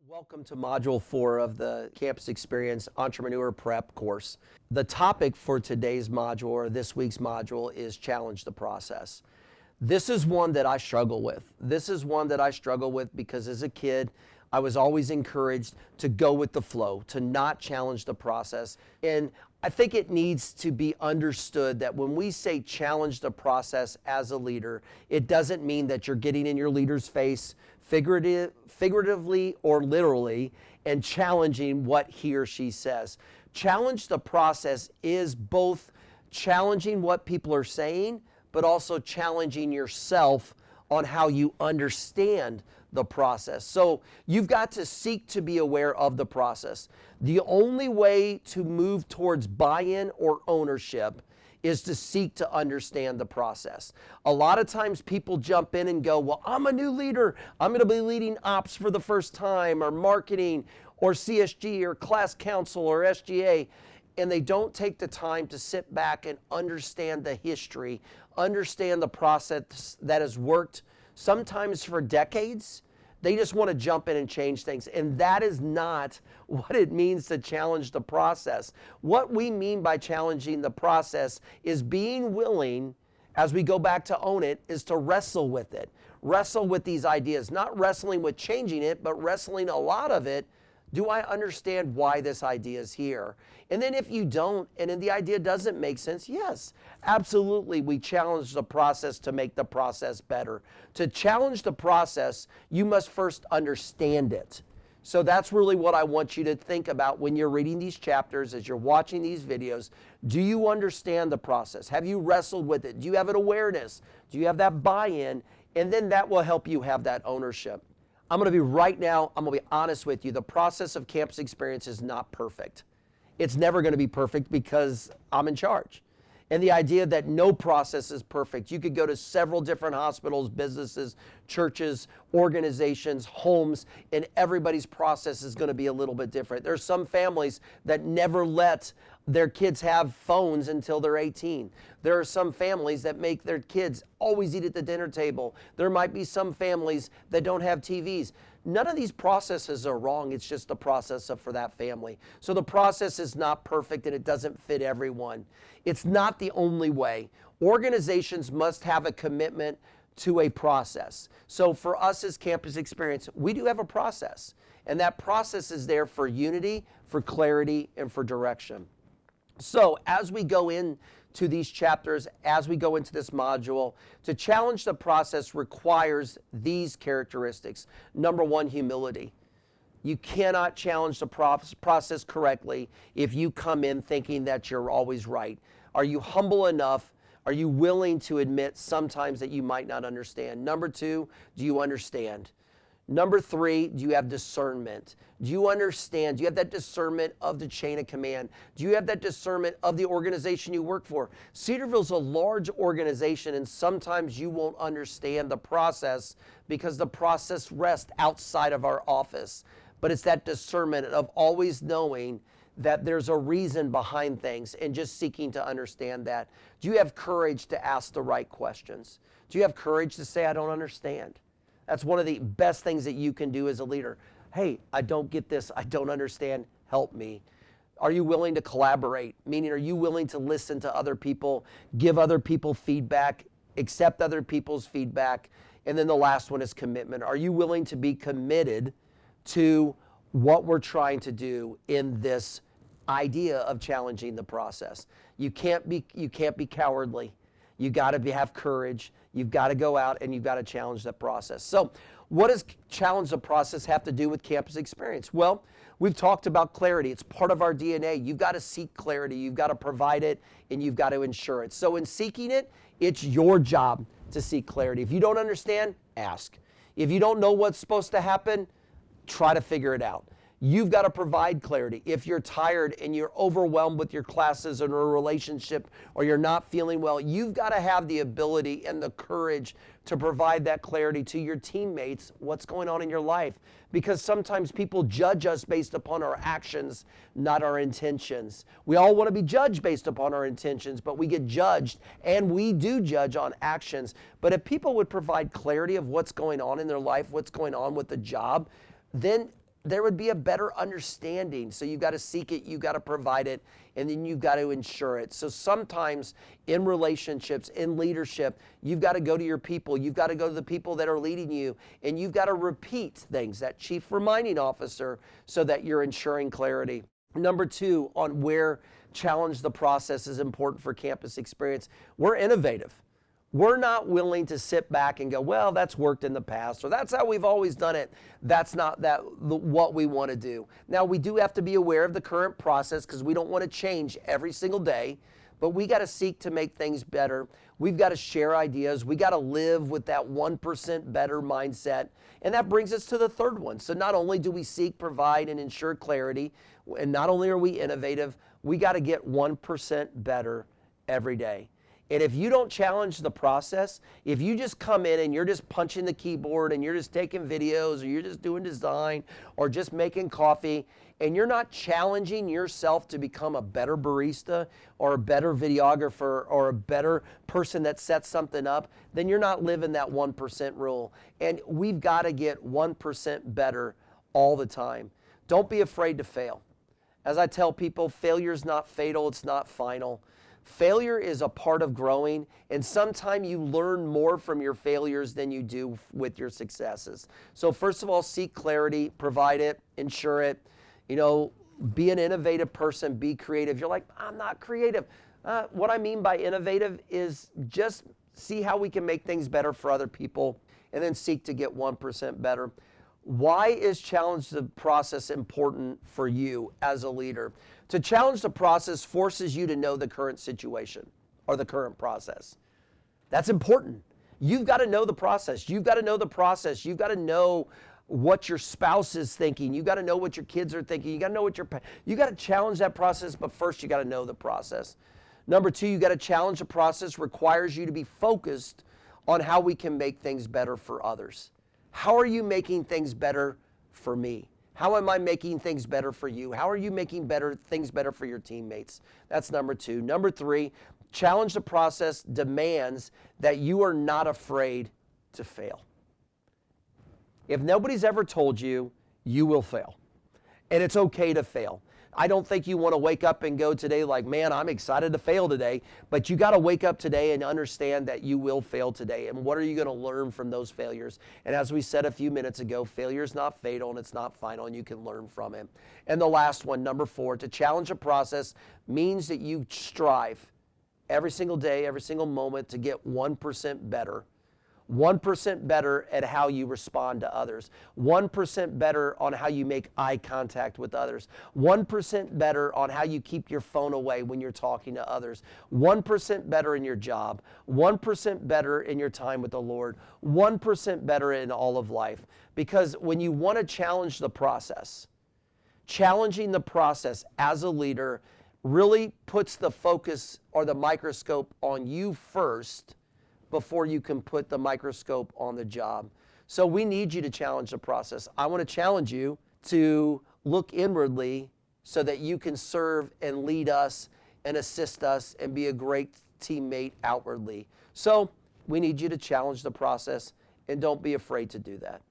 Welcome to Module 4 of the Campus Experience EntremanurePrep course. The topic for today's module, or this week's module, is Challenge the Process. This is one that I struggle with. This is one that I struggle with because as a kid, I was always encouraged to go with the flow, to not challenge the process. And I think it needs to be understood that when we say challenge the process as a leader, it doesn't mean that you're getting in your leader's face figuratively or literally and challenging what he or she says. Challenge the process is both challenging what people are saying, but also challenging yourself on how you understand the process. So you've got to seek to be aware of the process. The only way to move towards buy-in or ownership is to seek to understand the process. A lot of times people jump in and go, well, I'm a new leader. I'm going to be leading ops for the first time, or marketing, or CSG, or class council, or SGA. And they don't take the time to sit back and understand the history, understand the process that has worked sometimes for decades. They just want to jump in and change things. And that is not what it means to challenge the process. What we mean by challenging the process is being willing, as we go back to own it, is to wrestle with it. Wrestle with these ideas, not wrestling with changing it, but wrestling a lot of it. Do I understand why this idea is here? And then if you don't, and then the idea doesn't make sense, yes, absolutely, we challenge the process to make the process better. To challenge the process, you must first understand it. So that's really what I want you to think about when you're reading these chapters, as you're watching these videos. Do you understand the process? Have you wrestled with it? Do you have an awareness? Do you have that buy-in? And then that will help you have that ownership. I'm going to be honest with you. The process of campus experience is not perfect. It's never going to be perfect because I'm in charge. And the idea that no process is perfect. You could go to several different hospitals, businesses, churches, organizations, homes, and everybody's process is going to be a little bit different. There's some families that never let their kids have phones until they're 18. There are some families that make their kids always eat at the dinner table. There might be some families that don't have TVs. None of these processes are wrong. It's just the process for that family. So the process is not perfect and it doesn't fit everyone. It's not the only way. Organizations must have a commitment to a process. So for us as Campus Experience, we do have a process. And that process is there for unity, for clarity, and for direction. So as we go into these chapters, as we go into this module, to challenge the process requires these characteristics. Number one, humility. You cannot challenge the process correctly if you come in thinking that you're always right. Are you humble enough? Are you willing to admit sometimes that you might not understand? Number two, do you understand? Number three, do you have discernment? Do you understand? Do you have that discernment of the chain of command? Do you have that discernment of the organization you work for? Cedarville's a large organization, and sometimes you won't understand the process because the process rests outside of our office. But it's that discernment of always knowing that there's a reason behind things and just seeking to understand that. Do you have courage to ask the right questions? Do you have courage to say, I don't understand? That's one of the best things that you can do as a leader. Hey, I don't get this. I don't understand. Help me. Are you willing to collaborate? Meaning, are you willing to listen to other people, give other people feedback, accept other people's feedback? And then the last one is commitment. Are you willing to be committed to what we're trying to do in this idea of challenging the process? You can't be cowardly. You got to have courage. You've got to go out and you've got to challenge that process. So what does challenge the process have to do with campus experience? Well, we've talked about clarity. It's part of our DNA. You've got to seek clarity. You've got to provide it and you've got to ensure it. So in seeking it, it's your job to seek clarity. If you don't understand, ask. If you don't know what's supposed to happen, try to figure it out. You've got to provide clarity. If you're tired and you're overwhelmed with your classes or a relationship or you're not feeling well, you've got to have the ability and the courage to provide that clarity to your teammates, what's going on in your life. Because sometimes people judge us based upon our actions, not our intentions. We all want to be judged based upon our intentions, but we get judged, and we do judge on actions. But if people would provide clarity of what's going on in their life, what's going on with the job, then there would be a better understanding. So you've got to seek it, you've got to provide it, and then you've got to ensure it. So sometimes in relationships, in leadership, you've got to go to your people, you've got to go to the people that are leading you, and you've got to repeat things, that chief reminding officer, so that you're ensuring clarity. Number 2, on where challenge the process is important for campus experience, we're innovative. We're not willing to sit back and go, well, that's worked in the past, or that's how we've always done it. That's not what we want to do. Now, we do have to be aware of the current process because we don't want to change every single day, but we got to seek to make things better. We've got to share ideas. We got to live with that 1% better mindset. And that brings us to the third one. So not only do we seek, provide, and ensure clarity, and not only are we innovative, we got to get 1% better every day. And if you don't challenge the process, if you just come in and you're just punching the keyboard and you're just taking videos or you're just doing design or just making coffee and you're not challenging yourself to become a better barista or a better videographer or a better person that sets something up, then you're not living that 1% rule. And we've got to get 1% better all the time. Don't be afraid to fail. As I tell people, failure is not fatal, it's not final. Failure is a part of growing, and sometimes you learn more from your failures than you do with your successes. So first of all, seek clarity, provide it, ensure it. Be an innovative person, be creative. You're like, I'm not creative. What I mean by innovative is just see how we can make things better for other people, and then seek to get 1% better. Why is challenge the process important for you as a leader? To challenge the process forces you to know the current situation or the current process. That's important. You've got to know the process. You've got to know the process. You've got to know what your spouse is thinking. You've got to know what your kids are thinking. You got to know you got to challenge that process, but first you got to know the process. Number 2, you got to challenge the process requires you to be focused on how we can make things better for others. How are you making things better for me? How am I making things better for you? How are you making things better for your teammates? That's number 2. Number 3, challenge the process demands that you are not afraid to fail. If nobody's ever told you, you will fail. And it's okay to fail. I don't think you want to wake up and go today like, man, I'm excited to fail today. But you got to wake up today and understand that you will fail today. And what are you going to learn from those failures? And as we said a few minutes ago, failure is not fatal and it's not final, and you can learn from it. And the last one, number 4, to challenge a process means that you strive every single day, every single moment to get 1% better. 1% better at how you respond to others. 1% better on how you make eye contact with others. 1% better on how you keep your phone away when you're talking to others. 1% better in your job. 1% better in your time with the Lord. 1% better in all of life. Because when you want to challenge the process, challenging the process as a leader really puts the focus or the microscope on you first before you can put the microscope on the job. So we need you to challenge the process. I want to challenge you to look inwardly so that you can serve and lead us and assist us and be a great teammate outwardly. So we need you to challenge the process, and don't be afraid to do that.